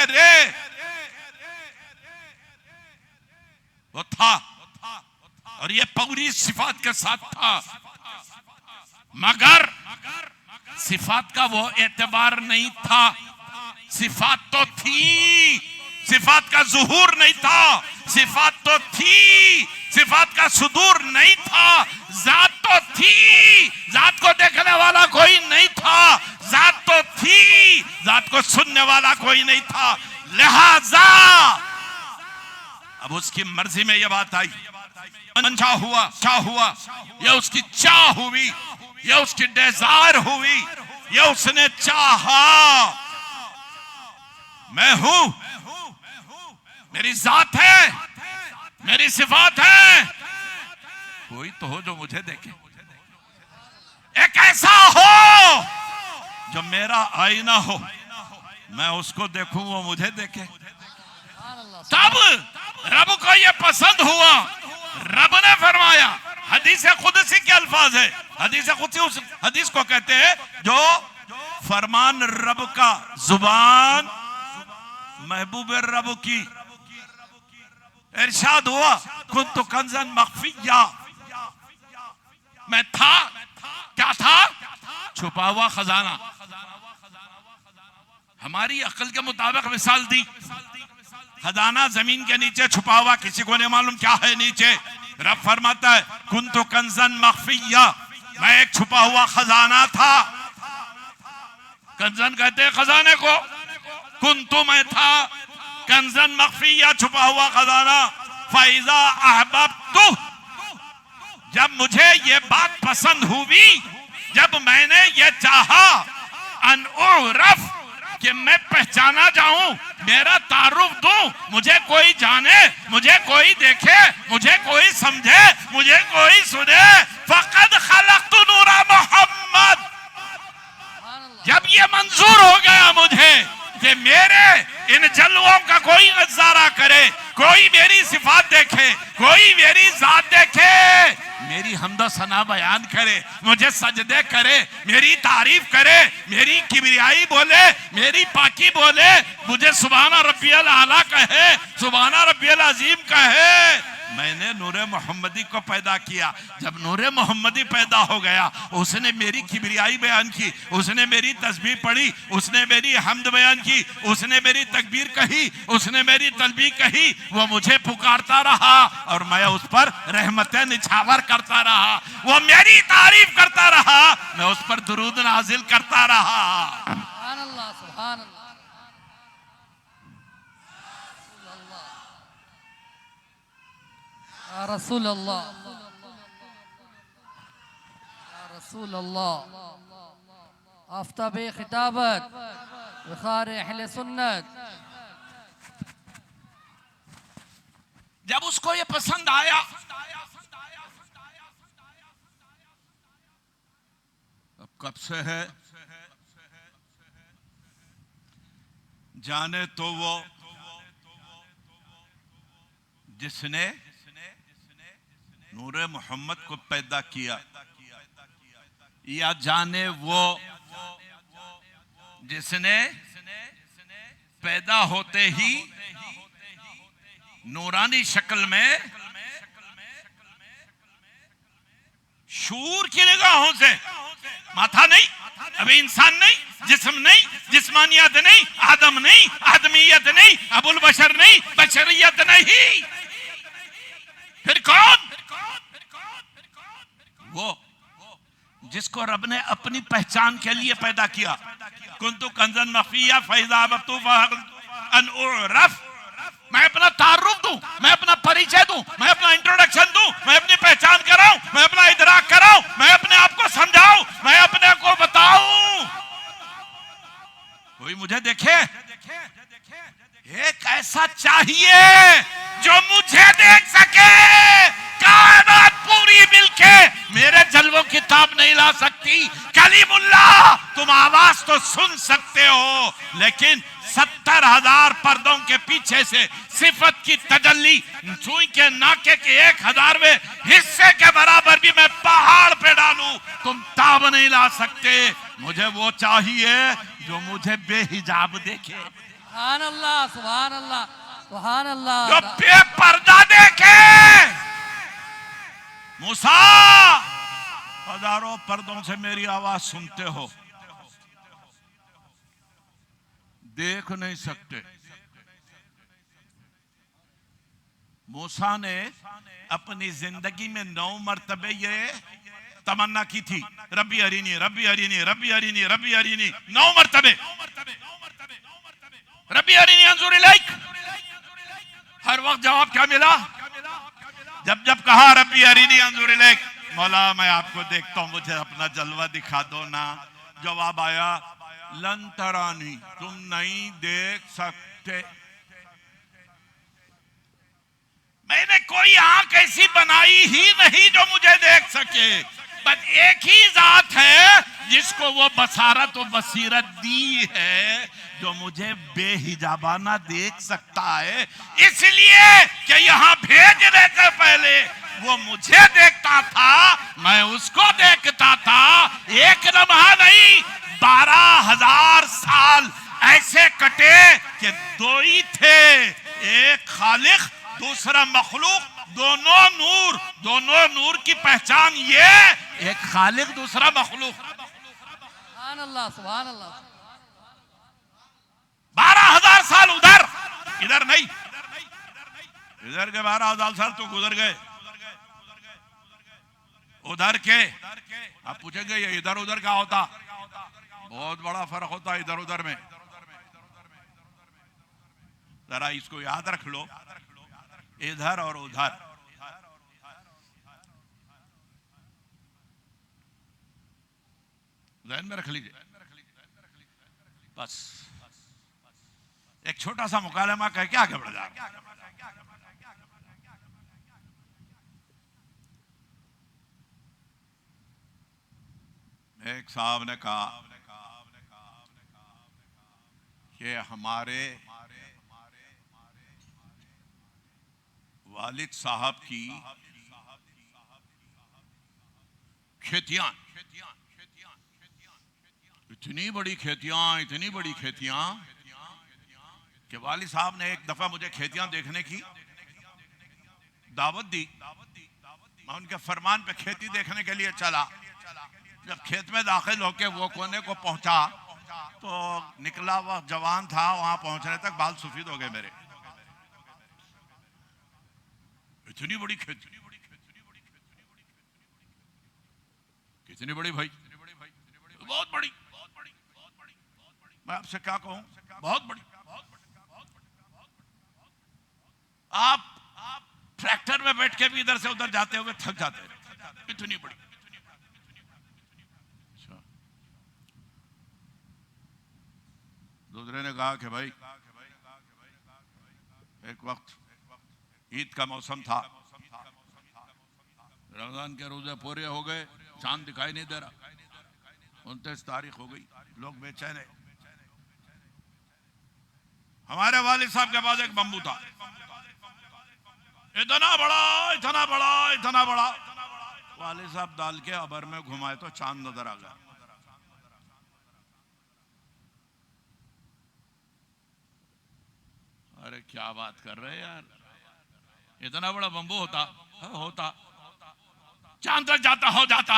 रे वो था, और ये पूरी सिफात के साथ था, मगर सिफात का वो एतबार नहीं था। सिफात तो थी, सिफात का ज़ुहूर नहीं था। सिफात तो थी, सिफात का सुदूर नहीं था। जात तो थी, जात को देखने वाला कोई नहीं था। जात तो थी, जात को सुनने वाला कोई नहीं था। लिहाजा अब उसकी मर्जी में यह बात आई, चाह हुआ, चाह हुआ, यह उसकी चाह हुई, यह उसकी डिजायर हुई, यह उसने चाहा। मैं हूं, मेरी जात है, मेरी सिफात है, कोई तो हो जो मुझे देखे, एक ऐसा हो जो मेरा आईना हो, मैं उसको देखूं वो मुझे देखे। तब रब को ये पसंद हुआ। रब ने फरमाया, हदीस कुदसी के अल्फाज है, हदीस कुदसी उस हदीस को कहते हैं जो फरमान रब का, जुबान महबूब रब की। इरशाद हुआ, कुन्तु कंज़न मख्फिया, मैं था, क्या था? छुपा हुआ खजाना। हमारी अक्ल के मुताबिक मिसाल दी, खजाना जमीन के नीचे छुपा हुआ, किसी को नहीं मालूम क्या है नीचे। रब फरमाता है, कुन्तु कंज़न मख्फिया, मैं एक छुपा हुआ खजाना था। कंज़न कहते हैं खजाने को, कुन्तु मैं था, कंज़न मख्फिया छुपा हुआ खजाना। फ़इज़ा अहबब्तु, जब मुझे ये बात पसंद हुई, जब मैंने ये चाहा, अन उरफ़, कि मैं पहचाना जाऊं, मेरा तारुफ दूं, मुझे कोई जाने, मुझे कोई देखे, मुझे कोई समझे, मुझे कोई सुने। फ़क़द ख़लक़तु नूरा मोहम्मद, जब ये मंजूर हो गया मुझे कि मेरे इन जलवों का कोई नजारा करे, कोई मेरी सिफात देखे, कोई मेरी जात देखे, मेरी हम्द सना बयान करे, मुझे सजदे करे, मेरी तारीफ करे, मेरी किबरियाई बोले, मेरी पाकी बोले, मुझे सुभान रब्बियल आला कहे, सुभान रब्बियल अजीम कहे। मैंने नूरे मोहम्मदी को पैदा किया। जब नूरे मोहम्मदी पैदा हो गया, उसने मेरी किबरियाई बयान की, उसने मेरी तस्बीह पढ़ी, उसने मेरी हम्द बयान की, उसने मेरी तकबीर कही, उसने मेरी तस्बीह कही। वो मुझे पुकारता रहा और मैं उस पर रहमतें निछावर करता रहा। वो मेरी तारीफ करता रहा, मैं उस पर दुरूद नाजिल करता रहा। सुभान अल्लाह, सुभान अल्लाह। या रसूल अल्लाह, या रसूल अल्लाह, आफ्ताबे खिताबत, वखार अहले सुन्नत। जब उसको ये पसंद आया, अब कब से है जाने तो वो जिसने नूरे मोहम्मद को पैदा किया, या जाने वो जिसने पैदा होते ही नूरानी शक्ल में शूर की निगाहों से, माथा नहीं, अभी इंसान नहीं, जिस्म नहीं, जिस्मानियत नहीं, आदम नहीं, आदमियत नहीं, अबुल बशर नहीं, बशरियत नहीं, फिर कौन? वो जिसको रब ने अपनी पहचान के लिए पैदा किया। कुन्तु कंज़न मख्फिया फ़इज़ा अहबब्तु अन उरफ़, मैं अपना तारुफ दूं, मैं अपना परिचय दूं, मैं अपना इंट्रोडक्शन दूं, मैं अपनी पहचान कराऊं, मैं अपना इदराक कराऊं, मैं अपने आप को समझाऊं, मैं अपने को बताऊं, कोई मुझे देखे। एक ऐसा चाहिए जो मुझे देख सके। कायनात पूरी मिलके मेरे जलवों की ताब नहीं ला सकती। कलीमुल्लाह, तुम आवाज तो सुन सकते हो, लेकिन 70,000 पर्दों के पीछे से सिफत की तजल्ली सुई के नाके के 1,000वें हिस्से के बराबर भी मैं पहाड़ पे डालूं, तुम ताब नहीं ला सकते। मुझे वो चाहिए जो मुझे बेहिजाब देखे। सुभान अल्लाह, सुभान अल्लाह, सुभान अल्लाह। जो बेपर्दा देखे मूसा, हजारों पर्दों से मेरी आवाज सुनते हो, देख नहीं सकते। मूसा ने अपनी जिंदगी में 9 मरतबे ये तमन्ना की थी, रब्बी अरीनी, रब्बी अरीनी, रब्बी अरीनी, रब्बी अरीनी, 9 मरतबे, रब्बी अरीनी अंजुर इलैक। हर वक्त जवाब क्या मिला? जब जब कहा रब्बी अरीनी अंजुर इलैक, मौला मैं आपको देखता हूं, मुझे अपना जलवा दिखा दो ना। जवाब आया लन तरानी, तुम नहीं देख सकते। मैंने कोई आंख ऐसी बनाई ही नहीं जो मुझे देख सके। बस एक ही जात है जिसको वो बसारत और बसीरत दी है, जो मुझे बेहिजाबाना देख सकता है। इसलिए कि यहाँ भेजने से पहले वो मुझे देखता था, मैं उसको देखता था। एक लम्हा नहीं, 12,000 साल ऐसे कटे कि 2 ही थे, एक खालिक दूसरा मखलूक, दोनों नूर की पहचान ये, एक खालिक दूसरा मखलूक। सुभान अल्लाह, सुभान अल्लाह। 12,000 साल उधर, इधर नहीं। इधर के 12,000 साल तो गुजर गए, उधर के आप पूछेंगे ये इधर उधर क्या होता? बहुत बड़ा फर्क होता है इधर उधर में। जरा इसको याद रख लो, इधर और उधर। ध्यान में रख लीजिए। बस एक छोटा सा मुकालमा कह के आगे बढ़ जाए। एक साहब ने कहा कि हमारे वालिद साहब की खेतियां, इतनी बड़ी खेतियां कि वालिद साहब ने एक दफा मुझे खेतियां देखने की दावत दी। मैं उनके फरमान पे खेती देखने के लिए चला। जब खेत में दाखिल होके वो कोने को पहुंचा तो निकला हुआ जवान था, वहां पहुंचने तक बाल सफेद हो गए मेरे। इतनी बड़ी खेती, कितनी बड़ी भाई? बहुत बड़ी। मैं आपसे क्या कहूं, बहुत बड़ी। आप ट्रैक्टर में बैठ के भी इधर से उधर जाते हुए थक जाते हैं, इतनी बड़ी। दूसरे ने कहा कि भाई एक वक्त ईद का मौसम था, रमजान के रोजे पूरे हो गए, चांद दिखाई नहीं दे रहा, 29 तारीख हो गई, लोग बेचैन है। हमारे वालिद साहब के पास एक बम्बू था, इतना बड़ा। वालिद साहब डाल के अबर में घुमाए तो चांद नजर आ गया। अरे क्या बात कर रहे हैं यार, इतना बड़ा बम्बू होता चांद तक जाता हो जाता।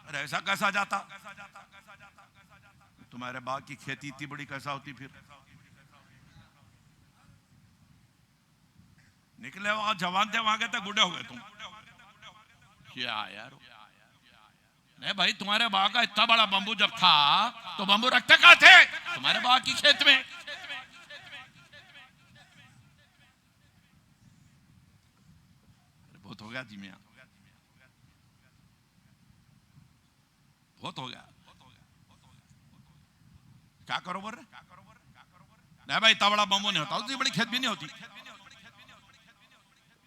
अरे ऐसा कैसा जाता? तुम्हारे बाग की खेती इतनी बड़ी कैसा होती? फिर निकले वहां जवान थे, वहां गए थे बूढ़े हो गए तुम। क्या यार? नहीं भाई, तुम्हारे बाग का इतना बड़ा बम्बू जब था तो बम्बू रखते कहां थे? तुम्हारे बाग की खेत में। बहुत हो गया जी मियां, बहुत हो गया। क्या करो बोल रहे? नहीं भाई, इतना बड़ा बम्बू नहीं होता, उतनी बड़ी खेत भी नहीं होती।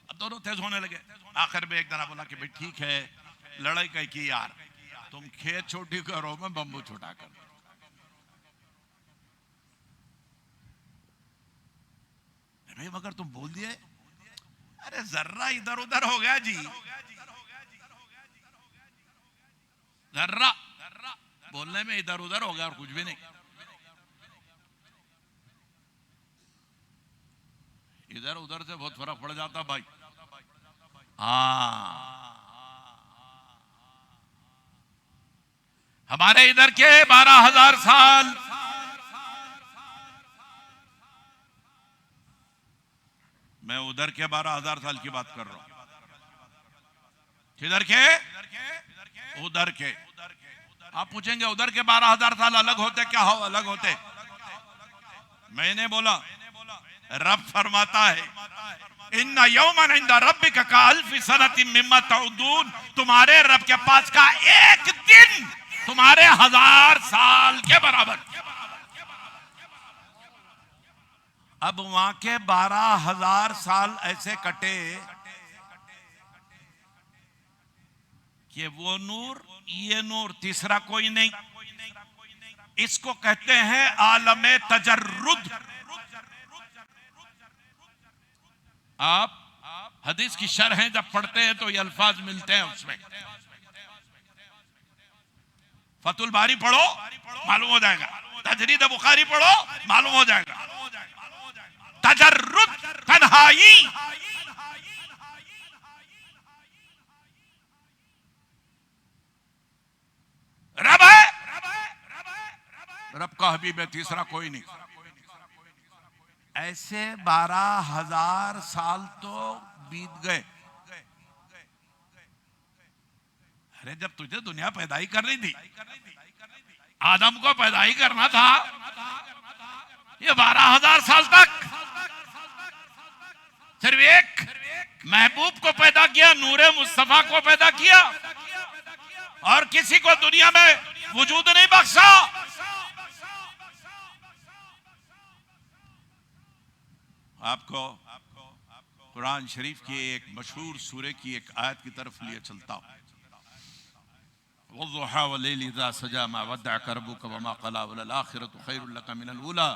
अब दोनों तेज होने लगे। आखिर में एक जना बोला कि भाई ठीक है, लड़ाई कही की यार, तुम खेत छोटी करो, मैं बम्बू छोटा कर। भाई मगर तुम बोल दिए। अरे जर्रा इधर उधर हो गया जी, जर्रा बोलने में इधर उधर हो गया और कुछ भी नहीं। इधर उधर से बहुत फर्क पड़ जाता भाई। हाँ, हमारे इधर के 12,000 साल मैं उधर के 12,000 साल की बात कर रहा हूं। किधर के? उधर के। आप पूछेंगे उधर के 12,000 साल अलग होते क्या? हो अलग होते। मैंने बोला रब फरमाता है इन्ना यौमन इंदा रब्बिका कअल्फि सनतिन मिम्मा तउदून, तुम्हारे रब के पास का एक दिन तुम्हारे 1000 साल के बराबर। अब वहां के 12,000 साल ऐसे कटे कि वो नूर ये नूर तीसरा कोई नहीं। इसको कहते हैं आलमे तजर्रुद। आप हदीस की शरह जब पढ़ते हैं तो ये अल्फाज मिलते हैं उसमें। फतुल बारी पढ़ो मालूम हो जाएगा, तजरीद बुखारी पढ़ो मालूम हो जाएगा। तजर्रुद तन्हाई, रब है, रब का हबीब है, तीसरा कोई नहीं। ऐसे 12,000 साल तो बीत गए। अरे जब तुझे दुनिया पैदा ही करनी थी, आदम को पैदा ही करना था, ये 12,000 साल तक सिर्फ एक महबूब को पैदा किया, नूरे मुस्तफा को पैदा किया और किसी को दुनिया में वजूद नहीं बख्शा। आपको कुरान शरीफ की एक मशहूर सूरे की एक आयत की तरफ लिए चलता हूं। वज़ुहा वल्लैलि इज़ा सजा मा वद्दअका रब्बुका वमा क़ला वलल आखिरतु खैरुल लका मिनल ऊला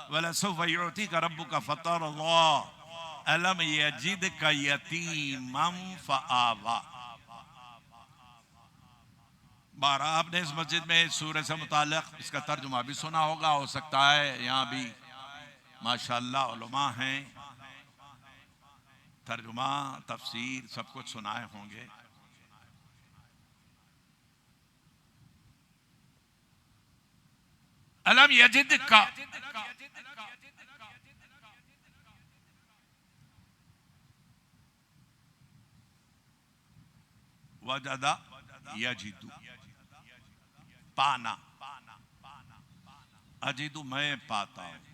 वलसौफ़ युअतीका रब्बुका फ़तरज़ा अलम यजिदका यतीमन फ़आवा। 12 आपने इस मस्जिद में इस सूरे से मुताल्लिक़ इसका तर्जुमा भी सुना होगा, हो सकता है यहाँ भी माशाअल्लाह उलमा हैं, तर्जुमा तफसीर सब कुछ सुनाए होंगे। अलम यजिद का वजदा यजिदु, पाना, अजिदु मैं पाता हूं।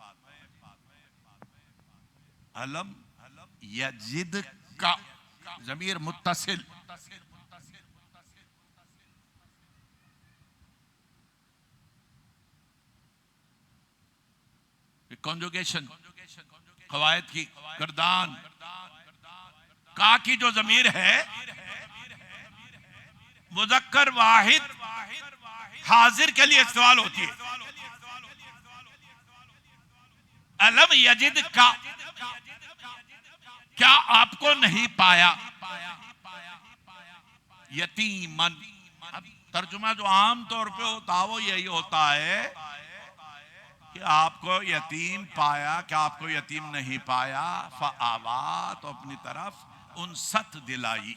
अलम यजिद का ज़मीर मुत्तसिल, कॉन्जुगेशन कवायद की गर्दान का की जो ज़मीर है मुज़क्कर वाहिद हाजिर के लिए इस्तेमाल होती है। अलम यजिद का, क्या आपको नहीं पाया, यतीमन। अब तर्जुमा जो आम तौर पे होता है वो यही होता है कि आपको यतीम पाया, क्या आपको यतीम नहीं पाया। फ़आवा, तो अपनी तरफ उनसत दिलाई।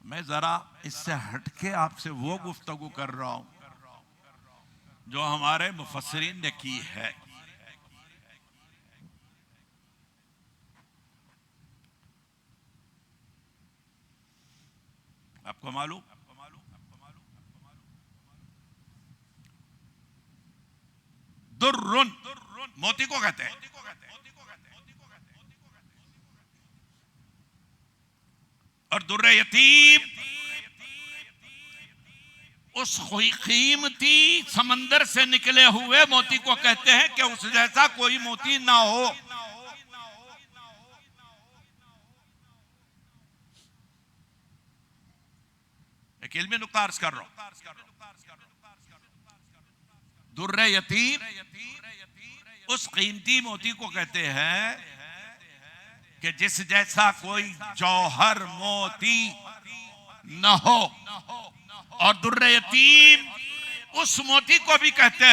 मैं जरा इससे हटके आपसे वो गुफ्तगू कर रहा हूं जो हमारे मुफस्सिरीन ने की है। आपको मालूम दुर्रुन मोती को कहते हैं, और दुर्र यतीम उस कीमती समंदर से निकले हुए मोती को कहते हैं कि उस जैसा कोई मोती ना हो। एक इल्मी नुक्ता अर्ज कर रहा हूं। दुर्र यतीम उस कीमती मोती को कहते हैं कि जिस जैसा कोई जौहर मोती न हो, और दुर्र यतीम उस मोती को भी कहते हैं